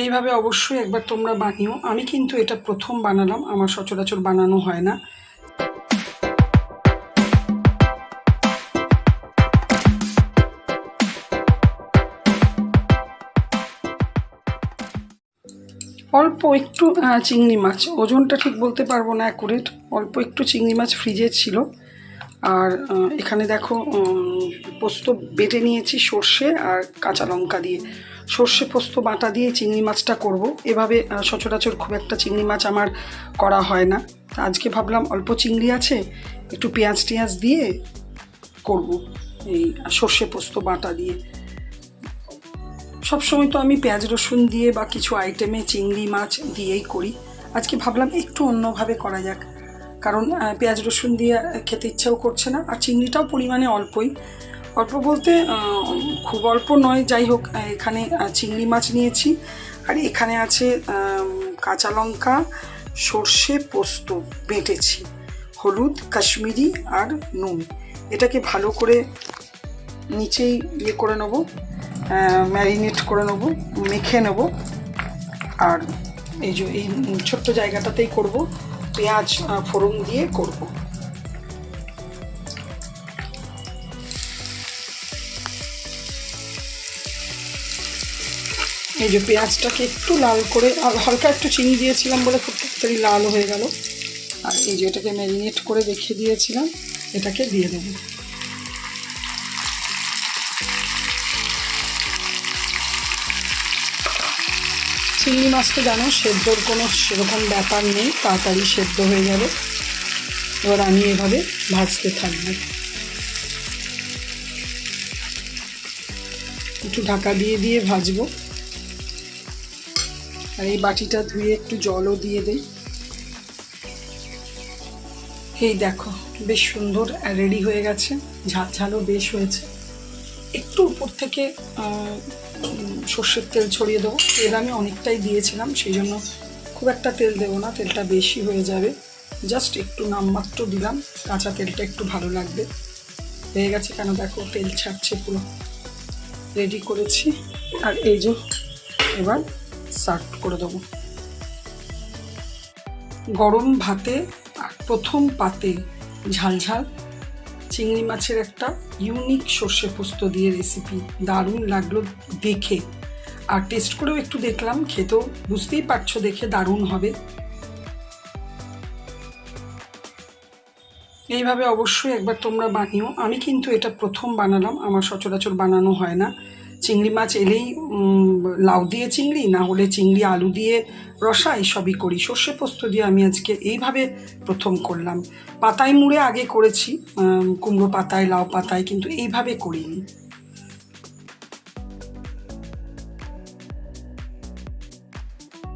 এইভাবে অবশ্যই একবার তোমরা বানিও। আমি কিন্তু এটা প্রথম বানালাম, আমার সচরাচর বানানো হয় না। অল্প একটু চিংড়ি মাছ, ওজনটা ঠিক বলতে পারবো না অ্যাকুরেট, অল্প একটু চিংড়ি মাছ ফ্রিজে ছিল। আর এখানে দেখো পোস্ত বেটে নিয়েছি সর্ষে আর কাঁচা লঙ্কা দিয়ে। সর্ষে পোস্ত বাটা দিয়ে চিংড়ি মাছটা করব। এভাবে সচরাচর খুব একটা চিংড়ি মাছ আমার করা হয় না। আজকে ভাবলাম অল্প চিংড়ি আছে, একটু পেঁয়াজ টিয়াজ দিয়ে করব এই সর্ষে পোস্ত বাটা দিয়ে। সবসময় তো আমি পেঁয়াজ রসুন দিয়ে বা কিছু আইটেমে চিংড়ি মাছ দিয়েই করি। আজকে ভাবলাম একটু অন্যভাবে করা যাক, কারণ পেঁয়াজ রসুন দিয়ে খেতে ইচ্ছাও করছে না, আর চিংড়িটাও পরিমাণে অল্পই। অল্প বলতে খুব অল্প নয়, যাই হোক এখানে চিংড়ি মাছ নিয়েছি। আর এখানে আছে কাঁচা লঙ্কা, সর্ষে পোস্ত বেটেছি, হলুদ, কাশ্মীরি আর নুন। এটাকে ভালো করে নিচেই করে নেবো, ম্যারিনেট করে নেব, মেখে নেব। আর এই যে এই ছোট্ট জায়গাটাতেই করব, পেঁয়াজ ফোড়ন দিয়ে করব। এই যে পেঁয়াজটাকে একটু লাল করে, হালকা একটু চিনি দিয়েছিলাম বলে খুব তাড়াতাড়ি লাল হয়ে গেল। আর এই যে এটাকে ম্যারিনেট করে রেখে দিয়েছিলাম, এটাকে দিয়ে দেবো। চিংড়ি মাছ তো জানো সেদ্ধর কোনো সেরকম ব্যাপার নেই, তাড়াতাড়ি সেদ্ধ হয়ে যাবে। এবার আমি এভাবে ভাজতে থাকবো, একটু ঢাকা দিয়ে দিয়ে ভাজবো। আর এই বাটিটা ধুয়ে একটু জলও দিয়ে দেই। এই দেখো বেশ সুন্দর রেডি হয়ে গেছে, ঝাল ঝালও বেশ হয়েছে। একটু উপর থেকে সর্ষের তেল ছড়িয়ে দেবো। তেল আমি অনেকটাই দিয়েছিলাম, সেই জন্য খুব একটা তেল দেবো না, তেলটা বেশি হয়ে যাবে। জাস্ট একটু নামমাত্র দিলাম, কাঁচা তেলটা একটু ভালো লাগবে। হয়ে গেছে, কেন দেখো তেল ছাড়ছে পুরো। রেডি করেছি, আর এই যে এবার সার্ভ করে দেবো গরম ভাতে। আর প্রথম পাতে ঝালঝাল চিংড়ি মাছের একটা ইউনিক সর্ষে পোস্ত দিয়ে রেসিপি, দারুণ লাগলো দেখে। আর টেস্ট করেও একটু দেখলাম, খেতেও বুঝতেই পারছো দেখে দারুণ হবে। এইভাবে অবশ্যই একবার তোমরা বানিও। আমি কিন্তু এটা প্রথম বানালাম, আমার সচরাচর বানানো হয় না। চিংড়ি মাছ এলেই লাউ দিয়ে চিংড়ি, না হলে চিংড়ি আলু দিয়ে রসা, এইসবই করি। সর্ষে পোস্ত দিয়ে আমি আজকে এইভাবে প্রথম করলাম। পাতায় মুড়ে আগে করেছি, কুমড়ো পাতায়, লাউ পাতায়, কিন্তু এইভাবে করিনি।